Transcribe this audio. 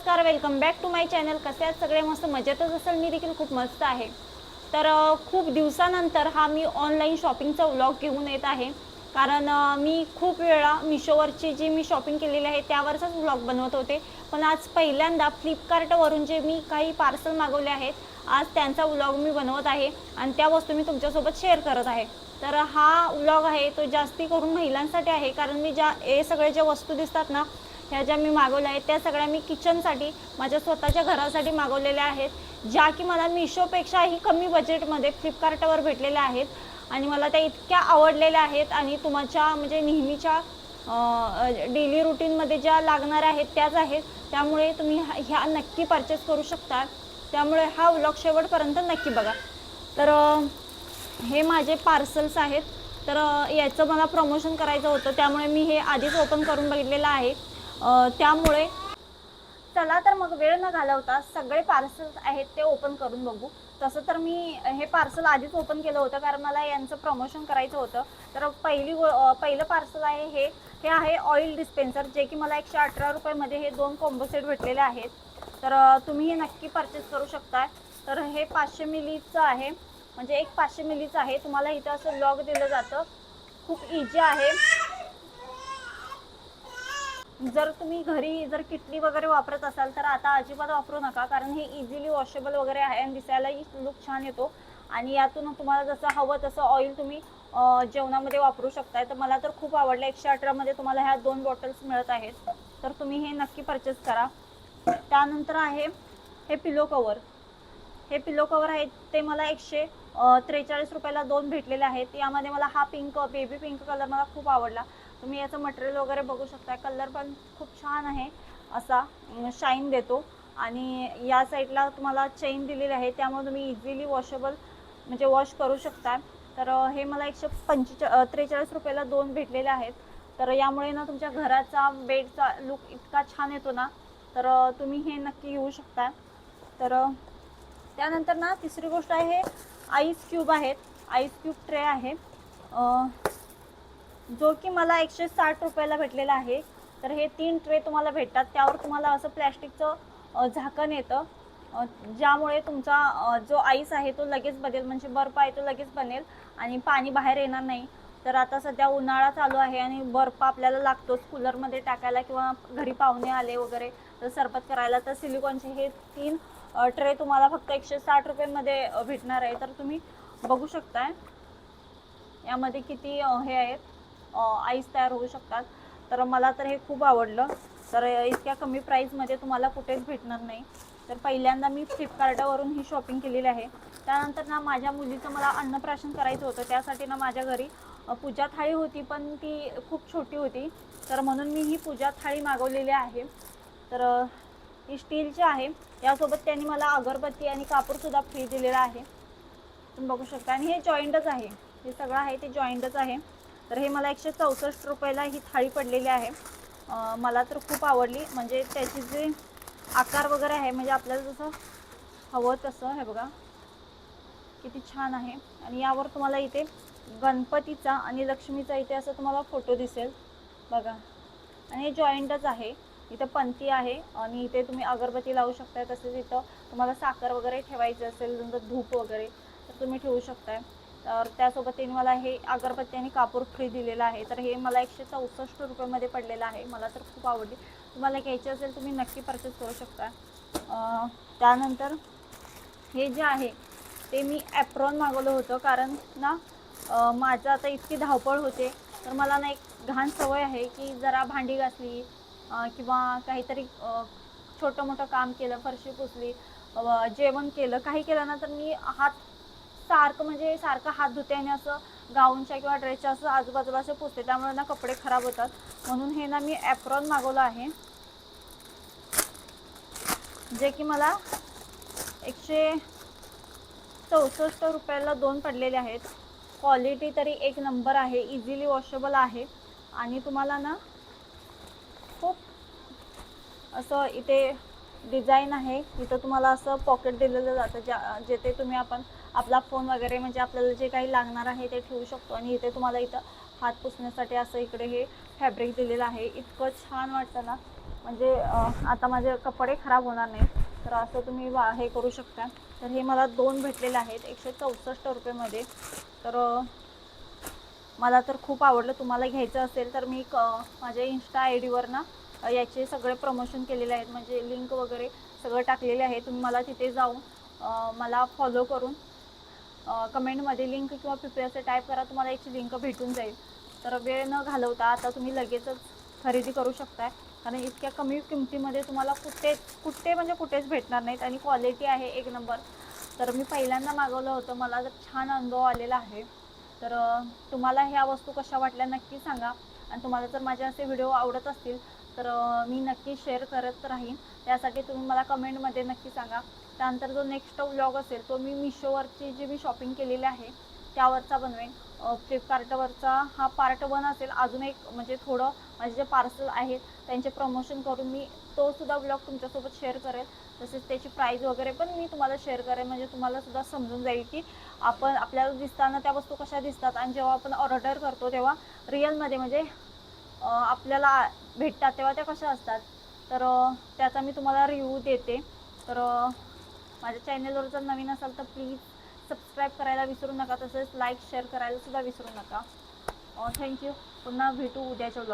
नमस्कार, welcome back to my channel. कसे आहेत सगळे? मस्त मजेतच असेल। मी देखील खूप मस्त आहे। तर खूप दिवसानंतर हा मी ऑनलाईन शॉपिंगचा व्लॉग घेऊन येत आहे, कारण मी खूप वेळा मिशोवरची जी मी शॉपिंग केलेली आहे त्यावरचाच व्लॉग बनवत होते, पण आज पहिल्यांदा फ्लिपकार्टवरून जे मी काही पार्सल मागवले आहेत आज त्यांचा व्लॉग मी बनवत आहे आणि त्या वस्तू मी तुमच्यासोबत शेअर करत आहे। तर हा व्लॉग आहे तो जास्ती करून महिलांसाठी आहे, कारण मी हे सगळे ज्या वस्तू दिसतात ना ह्या ज्या मी मागवल्या आहेत त्या सगळ्या मी किचनसाठी माझ्या स्वतःच्या घरासाठी मागवलेल्या आहेत, ज्या की मला मिशोपेक्षाही कमी बजेटमध्ये फ्लिपकार्टवर भेटलेल्या आहेत आणि मला त्या इतक्या आवडलेल्या आहेत आणि तुमच्या म्हणजे नेहमीच्या डेली रूटीनमध्ये ज्या लागणाऱ्या आहेत त्याच आहेत, त्यामुळे तुम्ही ह्या नक्की परचेस करू शकता। त्यामुळे हा व्लॉग शेवटपर्यंत नक्की बघा। तर हे माझे पार्सल्स आहेत। तर याचं मला प्रमोशन करायचं होतं, त्यामुळे मी हे आधीच ओपन करून बघितलेलं आहे। त्यामुळे चला तर मग वेळ न घालवता सगळे पार्सल्स आहेत ते ओपन करून बघू। तसं तर मी हे पार्सल आधीच ओपन केलं होतं, कारण मला यांचं प्रमोशन करायचं होतं। तर पहिलं पार्सल आहे हे आहे ऑइल डिस्पेन्सर, जे की मला 118 रुपयामध्ये हे 2 कॉम्बो सेट भेटलेले आहेत। तर तुम्ही हे नक्की परचेस करू शकता। तर हे 500 मिलीचं आहे, म्हणजे एक 500 मिलीचं आहे। तुम्हाला इथं असं लॉक दिलं जातं, खूप इजी आहे। जर तुम्ही घरी जर किटली वगैरे वापरत असाल तर आता अजिबात वापरू नका, कारण हे इझिली वॉशेबल वगैरे आहे आणि दिसायलाही लुक छान येतो आणि यातून तुम्हाला जसं हवं तसं ऑइल तुम्ही जेवणामध्ये वापरू शकताय। तर मला तर खूप आवडलं। 118 मध्ये तुम्हाला ह्या 2 बॉटल्स मिळत आहेत, तर तुम्ही हे नक्की परचेस करा। त्यानंतर आहे हे पिलो कवर। हे पिलो कवर आहेत ते मला 143 रुपयाला 2 भेटलेले आहेत। यामध्ये मला हा बेबी पिंक कलर मला खूप आवडला। तुम्ही याचं मटेरियल वगैरे बघू शकता, कलर पण खूप छान आहे, असा शाईन देतो आणि या साईडला तुम्हाला चेन दिलेली आहे, त्यामुळे तुम्ही इझिली वॉशेबल म्हणजे वॉश करू शकता। तर हे मला 143 रुपयाला 2 भेटलेले आहेत। तर यामुळे ना तुमच्या घराचा बेडचा लुक इतका छान येतो ना, तर तुम्ही हे नक्की घेऊ शकता। तर त्यानंतर ना तिसरी गोष्ट आहे आईस क्यूब आहेत। आईस क्यूब ट्रे आहे, जो की मला 160 रुपयाला भेटलेला आहे। तर हे 3 ट्रे तुम्हाला भेटतात, त्यावर तुम्हाला असं प्लॅस्टिकचं झाकण येतं, ज्यामुळे तुमचा जो आईस आहे तो लगेच बनेल, म्हणजे बर्फ आहे तो लगेच बनेल आणि पाणी बाहेर येणार नाही। तर आता सध्या उन्हाळा चालू आहे आणि बर्फ आपल्याला लागतोच कूलरमध्ये टाकायला किंवा घरी पाहुणे आले वगैरे तर सरबत करायला, तर सिलिकॉनचे हे 3 ट्रे तुम्हाला फक्त 160 रुपयामध्ये भेटणार आहे। तर तुम्ही बघू शकता यामध्ये किती हे आहेत, आईस तयार होऊ शकतात। तर मला तर हे खूप आवडलं। तर इतक्या कमी प्राईसमध्ये तुम्हाला कुठेच भेटणार नाही। तर पहिल्यांदा मी फ्लिपकार्टवरून ही शॉपिंग केलेली आहे। त्यानंतर ना माझ्या मुलीचं मला अन्नप्राशन करायचं होतं, त्यासाठी ना माझ्या घरी पूजा थाळी होती, पण ती खूप छोटी होती, तर म्हणून मी ही पूजा थाळी मागवलेली आहे। तर ही स्टीलची आहे, यासोबत त्यांनी मला अगरबत्ती आणि कापूरसुद्धा फ्री दिलेला आहे, तुम्ही बघू शकता। आणि हे जॉईंटच आहे, हे सगळं आहे ते जॉईंटच आहे। तर हे मला 164 रुपयाला ही थाळी पडलेली आहे। मला तर खूप आवडली, म्हणजे त्याची जे आकार वगैरे आहे म्हणजे आपल्याला जसं हवं तसं, हे बघा किती छान आहे। आणि यावर तुम्हाला इथे गणपतीचा आणि लक्ष्मीचा इथे असं तुम्हाला फोटो दिसेल बघा। आणि हे जॉईंटच आहे, इथं पंती आहे आणि इथे तुम्ही अगरबत्ती लावू शकता। तसेच इथं तुम्हाला साखर वगैरे ठेवायची असेल, नंतर धूप वगैरे तर तुम्ही ठेवू शकताय। तर त्यासोबत त्यांनी मला हे अगरबत्ती आणि कापूर फ्री दिलेला आहे। तर हे मला 164 रुपयामध्ये पडलेलं आहे, मला तर खूप आवडली। तुम्हाला घ्यायची असेल तुम्ही नक्की परचेस करू शकता। त्यानंतर हे जे आहे ते मी ॲप्रॉन मागवलं होतं, कारण ना माझं आता इतकी धावपळ होते, तर मला ना एक घाण सवय आहे की जरा भांडी घासली किंवा काहीतरी छोटं मोठं काम केलं, फरशी पुसली, जेवण केलं, काही केलं ना, तर मी सारखं हात धुते आणि असं गाऊनच्या किंवा ड्रेसच्या असं आजूबाजूला असं पुसते, त्यामुळे ना कपडे खराब होतात। म्हणून हे ना मी ॲप्रॉन मागवलं आहे, जे की मला 164 रुपयाला 2 पडलेले आहेत। क्वालिटी तरी एक नंबर आहे, इझिली वॉशेबल आहे आणि तुम्हाला ना खूप असं इथे डिझाईन आहे, इथं तुम्हाला असं पॉकेट दिलेलं जातं, जेथे तुम्ही आपला फोन वगैरे म्हणजे आपल्याला जे काही लागणार आहे ते ठेवू शकतो। आणि इथे तुम्हाला इथं हात पुसण्यासाठी असं इकडे हे फॅब्रिक दिलेलं आहे, इतकं छान वाटतं ना। म्हणजे आता माझे कपडे खराब होणार नाही, तर असं तुम्ही हे करू शकता. तर हे मला 2 भेटलेले आहेत 164 रुपयेमध्ये. तर मला तर खूप आवडलं. तुम्हाला घ्यायचं असेल तर मी माझ्या इन्स्टा आय डीवर ना याचे सगळे प्रमोशन केलेले आहेत, म्हणजे लिंक वगैरे सगळं टाकलेले आहे. तुम्ही मला तिथे जाऊन मला फॉलो करून कमेंटमध्ये लिंक किंवा पी असे टाईप करा, तुम्हाला याची लिंक भेटून जाईल. तर वेळ न घालवता आता तुम्ही लगेचच खरेदी करू शकताय, कारण इतक्या कमी किमतीमध्ये तुम्हाला कुठे म्हणजे कुठेच भेटणार नाहीत आणि क्वालिटी आहे एक नंबर. तर मी पहिल्यांदा मागवलं होतं, मला जर छान अनुभव आलेला आहे. तर तुम्हाला ह्या वस्तू कशा वाटल्या नक्की सांगा, आणि तुम्हाला जर माझे असे व्हिडिओ आवडत असतील तर मी नक्की शेअर करत राहीन. त्यासाठी तुम्ही मला कमेंटमध्ये नक्की सांगा. त्यानंतर जो नेक्स्ट व्लॉग असेल तो मी मिशोवरची जी मी शॉपिंग केलेली आहे त्यावरचा बनवेन. फ्लिपकार्टवरचा हा पार्ट 1 असेल. अजून एक म्हणजे थोडं माझे जे पार्सल आहेत त्यांचे प्रमोशन करून मी तो सुद्धा ब्लॉग तुमच्यासोबत शेअर करेल. तसेच त्याची प्राईज वगैरे पण मी तुम्हाला शेअर करेन, म्हणजे तुम्हाला सुद्धा समजून जाईल की आपल्याला दिसताना त्या वस्तू कशा दिसतात आणि जेव्हा आपण ऑर्डर करतो तेव्हा रिअलमध्ये म्हणजे आपल्याला भेटतात तेव्हा त्या कशा असतात. तर त्याचा मी तुम्हाला रिव्ह्यू देते. तर माझ्या चॅनलवर जर नवीन असाल तर प्लीज सबस्क्राईब करायला विसरू नका, तसेच लाईक शेअर करायला सुद्धा विसरू नका. थँक्यू. पुन्हा भेटू उद्याच्या व्लॉग.